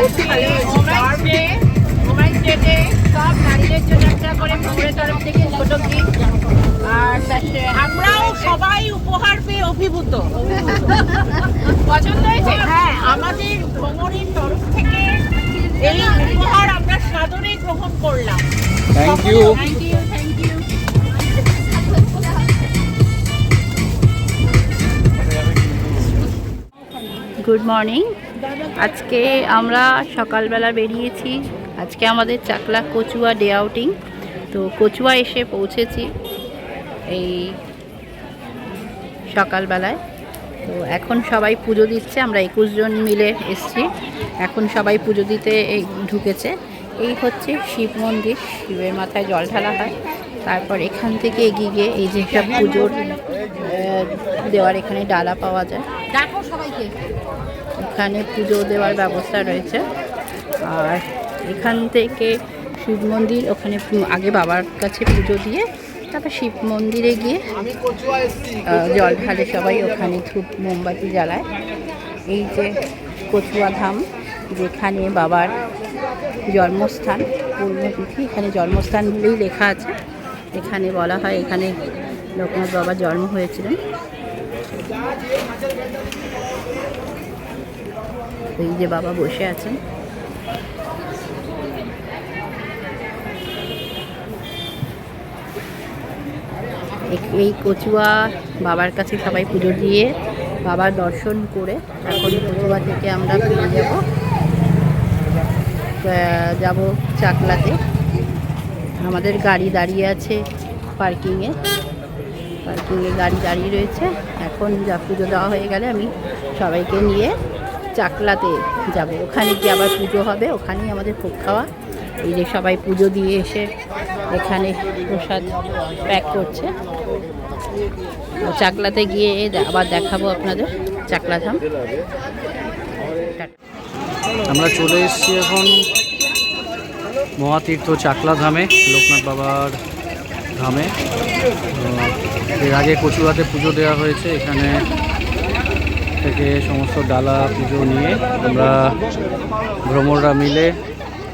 সব নারীদের জন্য একটা করে ভ্রমণের তরফ থেকে ছোট গিফট। আর আমরাও সবাই উপহার পেয়ে অভিভূত। পছন্দ হয়েছে? হ্যাঁ, আমাদের ভ্রমণের তরফ থেকে এই উপহার আমরা সাদরে গ্রহণ করলাম। Thank you. Good morning. আজকে আমরা সকালবেলা বেরিয়েছি। আজকে আমাদের চাকলা কচুয়া ডে আউটিং। তো কচুয়া এসে পৌঁছেছি এই সকালবেলায়। তো এখন সবাই পুজো দিচ্ছে। আমরা 21 জন মিলে এসছি। এখন সবাই পুজো দিতে ঢুকেছে। এই হচ্ছে শিব মন্দির, শিবের মাথায় জল ঢালা হয়। তারপর এখান থেকে এগিয়ে গিয়ে এই যে সব পুজোর দেওয়ার এখানে ডালা পাওয়া যায়। দেখো সবাইকে, এখানে পুজো দেওয়ার ব্যবস্থা রয়েছে। আর এখান থেকে শিব মন্দির, ওখানে আগে বাবার কাছে পুজো দিয়ে তারপর শিব মন্দিরে গিয়ে জল ঢালে সবাই। ওখানে ধূপ মোমবাতি জ্বালায়। এই যে কচুয়া ধাম, যেখানে বাবার জন্মস্থান, পূর্ণতিথি, এখানে জন্মস্থান বলেই লেখা আছে। এখানে বলা হয় এখানে লোকনাথ বাবার জন্ম হয়েছিলেন। এই যে বাবা বসে আছেন। এই কচুয়া বাবার কাছে সবাই পুজো দিয়ে বাবার দর্শন করে এখন কচুয়া থেকে আমরা ফিরে যাব চাকলাতে। আমাদের গাড়ি দাঁড়িয়ে আছে পার্কিংয়ে গাড়ি দাঁড়িয়ে রয়েছে। এখন যা পুজো দেওয়া হয়ে গেলে আমি সবাইকে নিয়ে চাকলাতে যাব। ওখানে গিয়ে আবার পুজো হবে, ওখানেই আমাদের ভোগ খাওয়া। এই যে সবাই পুজো দিয়ে এসে এখানে প্রসাদ প্যাক করছে। চাকলাতে গিয়ে আবার দেখাবো আপনাদের চাকলা ধাম। আমরা চলে এসেছি এখন মহাতীর্থ চাকলা ধামে, লোকনাথ বাবার ধামে। এর আগে কচুয়াতে পুজো দেওয়া হয়েছে। এখানে থেকে সমস্ত ডালা পুজো নিয়ে আমরা ভ্রমণরা মিলে,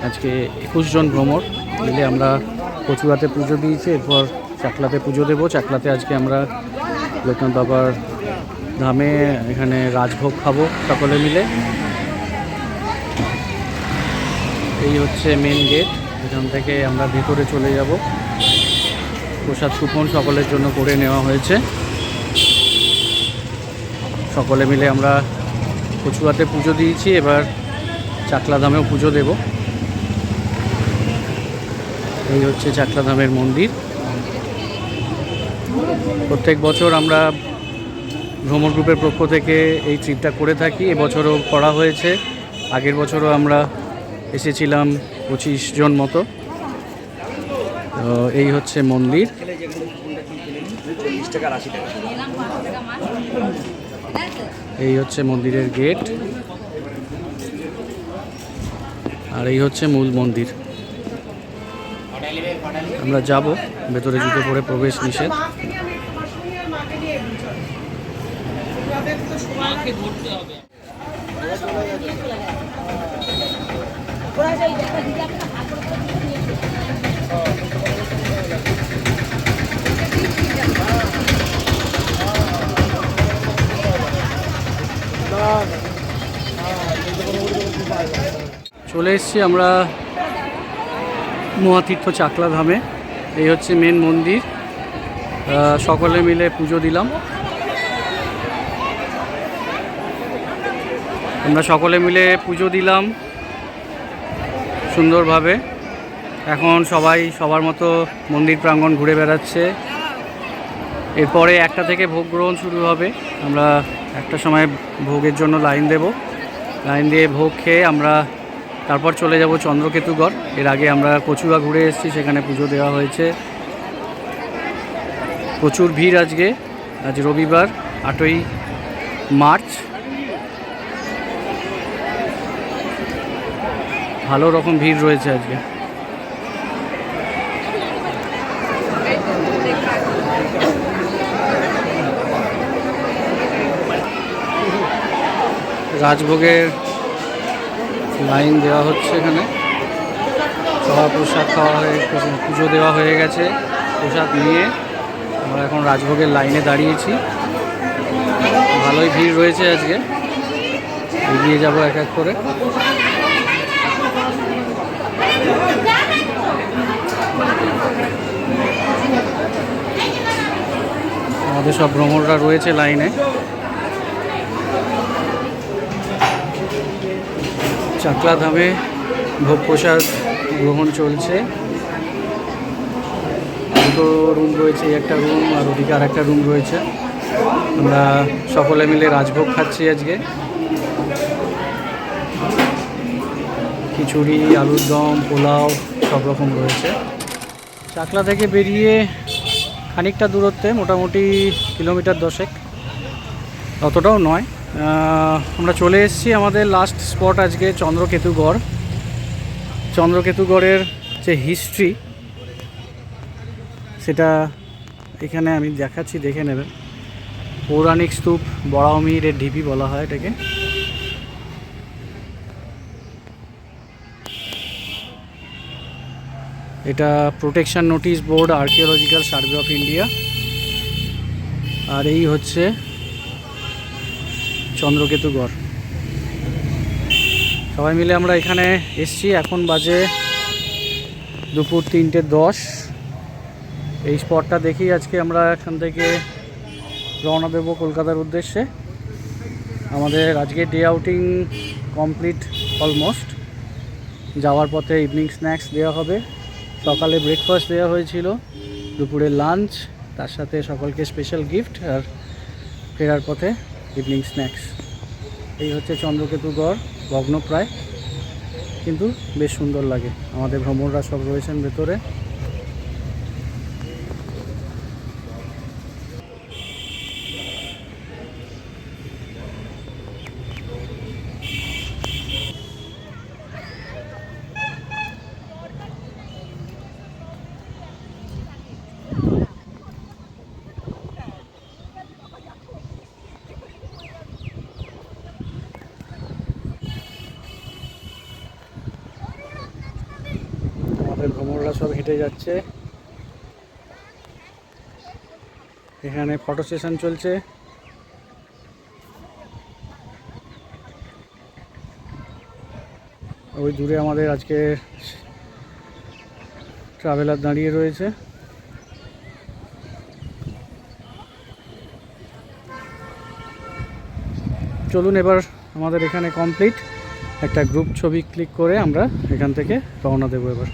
আজকে 21 জন ভ্রমণ মিলে আমরা কচুয়াতে পুজো দিয়েছি। এরপর চাকলাতে পুজো দেবো। চাকলাতে আজকে আমরা লোকনাথ বাবার ধামে এখানে রাজভোগ খাবো সকলে মিলে। এই হচ্ছে মেন গেট, এখান থেকে আমরা ভেতরে চলে যাব। প্রসাদ কুপন সকলের জন্য করে নেওয়া হয়েছে। সকলে মিলে আমরা কচুয়াতে পুজো দিয়েছি, এবার চাকলা ধামেও পুজো দেব। এই হচ্ছে চাকলা ধামের মন্দির। প্রত্যেক বছর আমরা ভ্রমণ গ্রুপের পক্ষ থেকে এই ট্রিপটা করে থাকি। এবছরও করা হয়েছে। আগের বছরও আমরা এসেছিলাম 25 জন মতো। তো এই হচ্ছে মন্দির। এই হচ্ছে মন্দিরের গেট, আর এই হচ্ছে মূল মন্দির। আমরা যাব, ভেতরে জুতো পরে প্রবেশ নিষেধ। চলে এসেছি আমরা মহাতীর্থ চাকলা ধামে। এই হচ্ছে মেন মন্দির। সকলে মিলে পুজো দিলাম। আমরা সকলে মিলে পুজো দিলাম সুন্দরভাবে। এখন সবাই সবার মতো মন্দির প্রাঙ্গণ ঘুরে বেড়াচ্ছে। এরপরে 1টা থেকে ভোগ গ্রহণ শুরু হবে। আমরা 1টার সময় ভোগের জন্য লাইন দেব। লাইন দিয়ে ভোগ খেয়ে আমরা তারপর চলে যাব চন্দ্রকেতুগড়। এর আগে আমরা কচুয়া ঘুরে এসেছি, সেখানে পুজো দেওয়া হয়েছে। প্রচুর ভিড় আজকে। আজ রবিবার 8ই মার্চ। ভালো রকম ভিড় রয়েছে আজকে। রাজভোগের লাইন দেওয়া হচ্ছে এখানে। সবার প্রসাদ খাওয়া হয়ে পুজো দেওয়া হয়ে গেছে। প্রসাদ নিয়ে আমরা এখন রাজভোগের লাইনে দাঁড়িয়েছি। ভালোই ভিড় রয়েছে আজকে। এগিয়ে যাব এক এক করে। আমাদের সব ভ্রমণরা রয়েছে লাইনে। চাকলা ধামে ভোগ প্রসাদ গ্রহণ চলছে। দুটো রুম রয়েছে, একটা রুম আর ওদিকে আর একটা রুম রয়েছে। আমরা সকলে মিলে রাজভোগ খাচ্ছি আজকে। খিচুড়ি, আলুর দম, পোলাও সব রকম রয়েছে। চাকলা থেকে বেরিয়ে খানিকটা দূরত্বে, মোটামুটি কিলোমিটার 10, অতটাও নয়। আমরা চলে এসেছি আমাদের লাস্ট স্পট আজকে চন্দ্রকেতুগড়। চন্দ্রকেতুগড়ের যে হিস্ট্রি সেটা এখানে আমি দেখাচ্ছি, দেখে নেবেন। পৌরাণিক স্তূপ, বরাহমিহিরের ঢিপি বলা হয় এটাকে। এটা protection notice board, archaeological survey of India. আর এই হচ্ছে চন্দ্রকেতুগড়। সবাই মিলে আমরা এখানে এসছি। এখন বাজে দুপুর 3:10। এই স্পটটা দেখি আজকে আমরা এখান থেকে রওনা দেব কলকাতার উদ্দেশ্যে। আমাদের আজকে ডে আউটিং কমপ্লিট অলমোস্ট। যাওয়ার পথে ইভিনিং স্ন্যাক্স দেওয়া হবে। সকালে ব্রেকফাস্ট দেওয়া হয়েছিল, দুপুরে লাঞ্চ, তার সাথে সকলকে স্পেশাল গিফট, আর ফেরার পথে ইভিনিং স্ন্যাক্স। এই হচ্ছে চন্দ্রকেতুগড়, ভগ্নপ্রায় কিন্তু বেশ সুন্দর লাগে। আমাদের ভ্রমণরা সব রয়েছেন ভেতরে। আমাদের ভ্রমণরা সব হেঁটে যাচ্ছে। এখানে ফটো সেশন চলছে। ওই দূরে আমাদের আজকে ট্রাভেলার দাঁড়িয়ে রয়েছে। চলুন এবার আমাদের এখানে কমপ্লিট। একটা গ্রুপ ছবি ক্লিক করে আমরা এখান থেকে রওনা দেবো এবার।